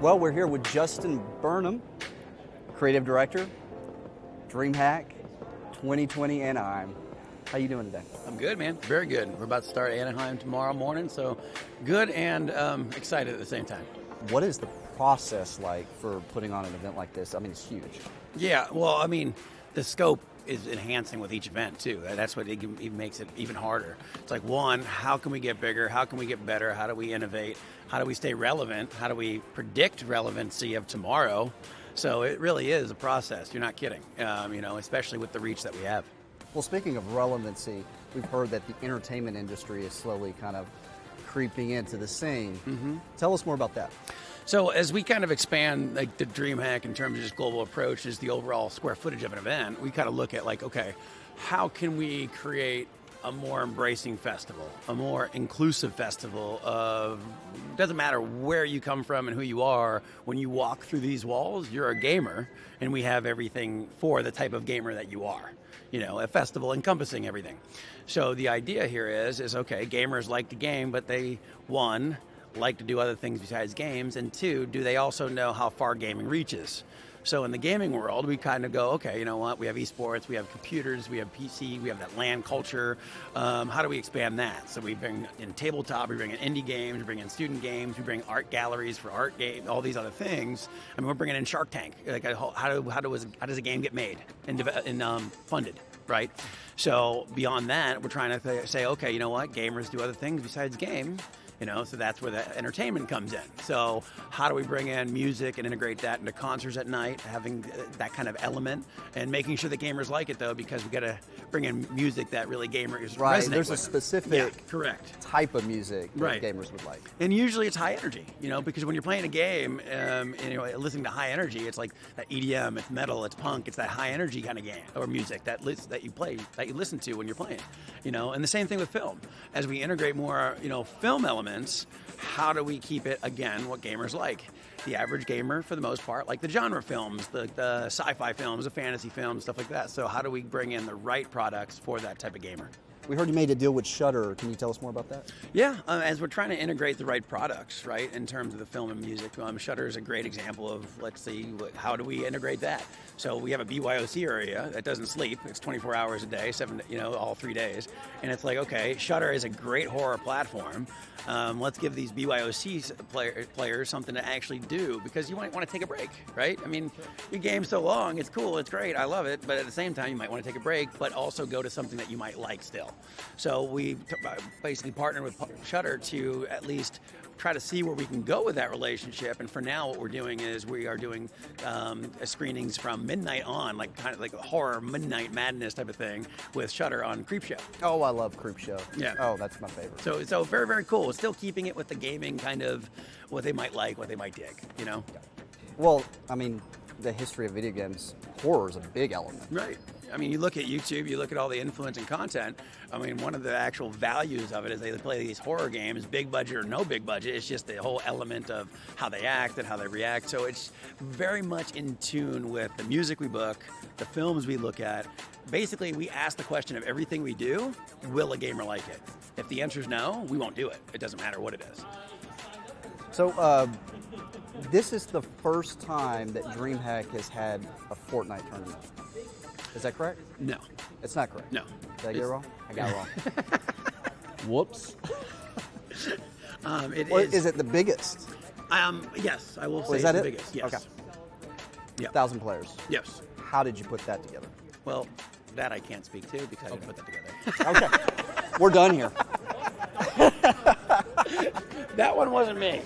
Well, we're here with Justin Burnham, Creative Director, DreamHack 2020 Anaheim. How you doing today? I'm good, man. Very good. We're about to start Anaheim tomorrow morning, so good and excited at the same time. What is the process like for putting on an event like this? I mean, it's huge. Yeah, well, I mean, the scope is enhancing with each event, too. That's what it makes it even harder. It's like, one, how can we get bigger? How can we get better? How do we innovate? How do we stay relevant? How do we predict relevancy of tomorrow? So it really is a process. You're not kidding, especially with the reach that we have. Well, speaking of relevancy, we've heard that the entertainment industry is slowly kind of creeping into the scene. Mm-hmm. Tell us more about that. So as we kind of expand like the DreamHack in terms of just global approach is the overall square footage of an event, we kind of look at like, okay, how can we create a more embracing festival, a more inclusive festival of, doesn't matter where you come from and who you are, when you walk through these walls, you're a gamer, and we have everything for the type of gamer that you are. A festival encompassing everything. So the idea here is okay, gamers like to game, but they, one, like to do other things besides games, and two, do they also know how far gaming reaches? So in the gaming world, we kind of go, okay, you know what, we have eSports, we have computers, we have PC, we have that LAN culture. How do we expand that? So we bring in tabletop, we bring in indie games, we bring in student games, we bring art galleries for art games, all these other things. I mean, we're bringing in Shark Tank. Like, how does a game get made and funded, right? So beyond that, we're trying to say, okay, you know what, gamers do other things besides game. So that's where the entertainment comes in. So how do we bring in music and integrate that into concerts at night, having that kind of element, and making sure that gamers like it, though, because we got to bring in music that really gamers resonate There's with. A specific correct type of music that gamers would like. And usually it's high energy, because when you're playing a game, and listening to high energy, it's like that EDM, it's metal, it's punk, it's that high energy kind of game or music that you play, that you listen to when you're playing, and the same thing with film. As we integrate more, film elements, how do we keep it, again, what gamers like? The average gamer, for the most part, like the genre films, the sci-fi films, the fantasy films, stuff like that. So how do we bring in the right products for that type of gamer? We heard you made a deal with Shudder. Can you tell us more about that? Yeah, as we're trying to integrate the right products, right, in terms of the film and music. Shudder is a great example of, let's see, how do we integrate that? So we have a BYOC area that doesn't sleep. It's 24 hours a day, all 3 days. And it's like, okay, Shudder is a great horror platform. Let's give these BYOC players something to actually do, because you might want to take a break, right? I mean, your game's so long, it's cool, it's great, I love it, but at the same time, you might want to take a break, but also go to something that you might like still. So we basically partnered with Shudder to at least try to see where we can go with that relationship. And for now, what we're doing is we are doing screenings from midnight on, kind of like a horror midnight madness type of thing with Shudder on Creepshow. Oh, I love Creepshow. Yeah. Oh, that's my favorite. So very, very cool. It's still keeping it with the gaming kind of what they might like, what they might dig, Well, I mean, the history of video games, horror is a big element. Right. I mean, you look at YouTube, you look at all the influence and content. I mean, one of the actual values of it is they play these horror games, big budget or no big budget. It's just the whole element of how they act and how they react. So it's very much in tune with the music we book, the films we look at. Basically, we ask the question of everything we do, will a gamer like it? If the answer is no, we won't do it. It doesn't matter what it is. So this is the first time that DreamHack has had a Fortnite tournament. Is that correct? No. It's not correct? No. Did I get it wrong? I got it wrong. Whoops. Is it the biggest? Yes, I will say Is that it's the it? biggest. Yes. Okay. Yeah. 1,000 players. Yes. How did you put that together? Well, that I can't speak to because I didn't put that together. Okay. We're done here. That one wasn't me.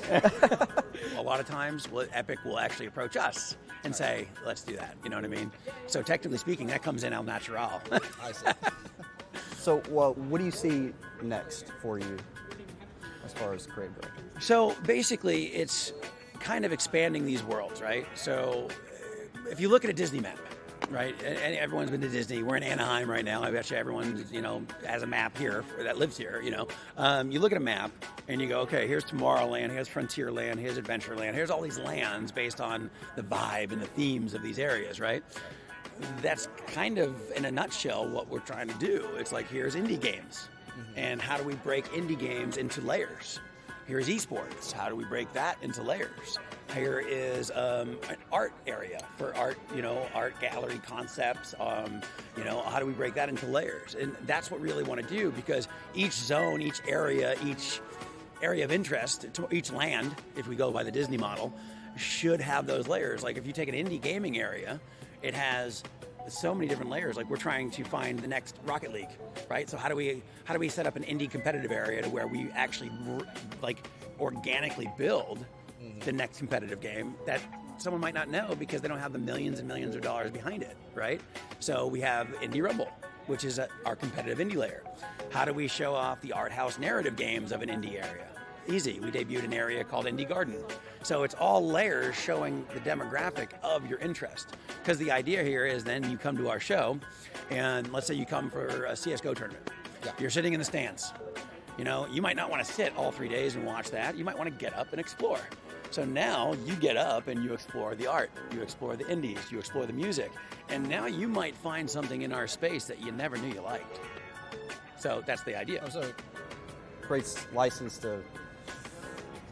A lot of times, Epic will actually approach us and say, let's do that. You know what I mean? So technically speaking, that comes in al natural. I see. So what do you see next for you as far as creative director? So basically, it's kind of expanding these worlds, right? So if you look at a Disney map, right? And everyone's been to Disney. We're in Anaheim right now. I bet you everyone, has a map here that lives here, You look at a map and you go, okay, here's Tomorrowland, here's Frontierland, here's Adventureland, here's all these lands based on the vibe and the themes of these areas, right? That's kind of, in a nutshell, what we're trying to do. It's like, here's indie games. Mm-hmm. And how do we break indie games into layers? Here's eSports. How do we break that into layers? Here is an art area for art, art gallery concepts. How do we break that into layers? And that's what we really want to do, because each zone, each area of interest, each land, if we go by the Disney model, should have those layers. Like if you take an indie gaming area, it has so many different layers. Like we're trying to find the next Rocket League, right? So how do we set up an indie competitive area to where we actually organically build the next competitive game that someone might not know because they don't have the millions and millions of dollars behind it, right? So we have Indie Rumble, which is our competitive indie layer. How do we show off the art house narrative games of an indie area? Easy. We debuted an area called Indie Garden. So it's all layers showing the demographic of your interest. Because the idea here is then you come to our show, and let's say you come for a CSGO tournament. Yeah. You're sitting in the stands. You might not want to sit all 3 days and watch that. You might want to get up and explore. So now you get up and you explore the art, you explore the indies, you explore the music, and now you might find something in our space that you never knew you liked. So that's the idea. So great license to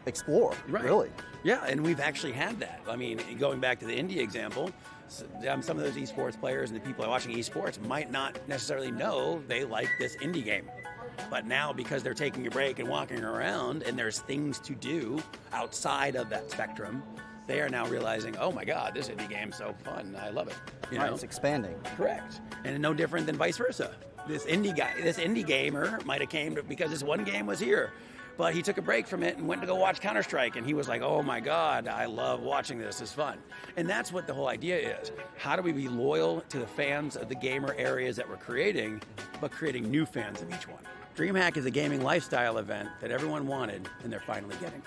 explore, right. Really. Yeah, and we've actually had that. I mean, going back to the indie example, some of those esports players and the people watching esports might not necessarily know they like this indie game. But now, because they're taking a break and walking around and there's things to do outside of that spectrum, they are now realizing, oh my God, this indie game's so fun. I love it. Right, it's expanding. Correct. And no different than vice versa. This indie gamer might have came because this one game was here, but he took a break from it and went to go watch Counter-Strike, and he was like, oh my God, I love watching this. It's fun. And that's what the whole idea is. How do we be loyal to the fans of the gamer areas that we're creating, but creating new fans of each one? DreamHack is a gaming lifestyle event that everyone wanted, and they're finally getting.